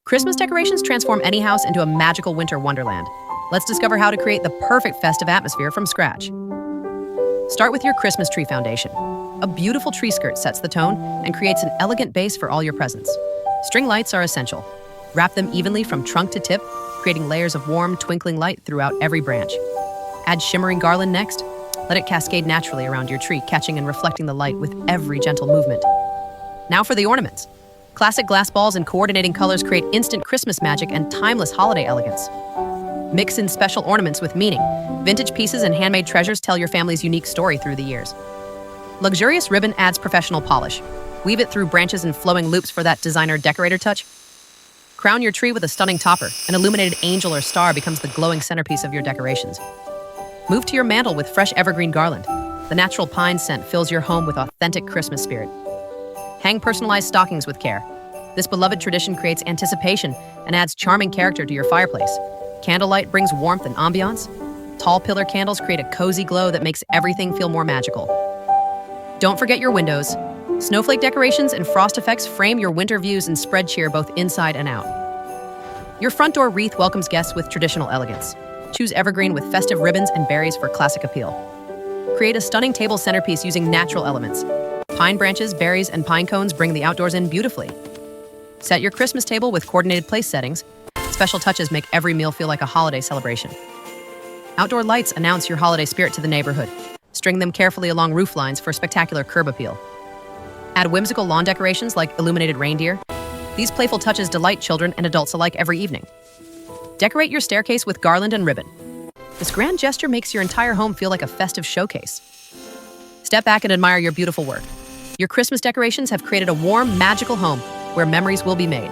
Christmas decorations transform any house into a magical winter wonderland. Let's discover how to create the perfect festive atmosphere from scratch. Start with your Christmas tree foundation. A beautiful tree skirt sets the tone and creates an elegant base for all your presents. String lights are essential. Wrap them evenly from trunk to tip, creating layers of warm, twinkling light throughout every branch. Add shimmering garland next. Let it cascade naturally around your tree, catching and reflecting the light with every gentle movement. Now for the ornaments. Classic glass balls and coordinating colors create instant Christmas magic and timeless holiday elegance. Mix in special ornaments with meaning. Vintage pieces and handmade treasures tell your family's unique story through the years. Luxurious ribbon adds professional polish. Weave it through branches and flowing loops for that designer decorator touch. Crown your tree with a stunning topper. An illuminated angel or star becomes the glowing centerpiece of your decorations. Move to your mantle with fresh evergreen garland. The natural pine scent fills your home with authentic Christmas spirit. Hang personalized stockings with care. This beloved tradition creates anticipation and adds charming character to your fireplace. Candlelight brings warmth and ambiance. Tall pillar candles create a cozy glow that makes everything feel more magical. Don't forget your windows. Snowflake decorations and frost effects frame your winter views and spread cheer both inside and out. Your front door wreath welcomes guests with traditional elegance. Choose evergreen with festive ribbons and berries for classic appeal. Create a stunning table centerpiece using natural elements. Pine branches, berries, and pine cones bring the outdoors in beautifully. Set your Christmas table with coordinated place settings. Special touches make every meal feel like a holiday celebration. Outdoor lights announce your holiday spirit to the neighborhood. String them carefully along roof lines for spectacular curb appeal. Add whimsical lawn decorations like illuminated reindeer. These playful touches delight children and adults alike every evening. Decorate your staircase with garland and ribbon. This grand gesture makes your entire home feel like a festive showcase. Step back and admire your beautiful work. Your Christmas decorations have created a warm, magical home where memories will be made.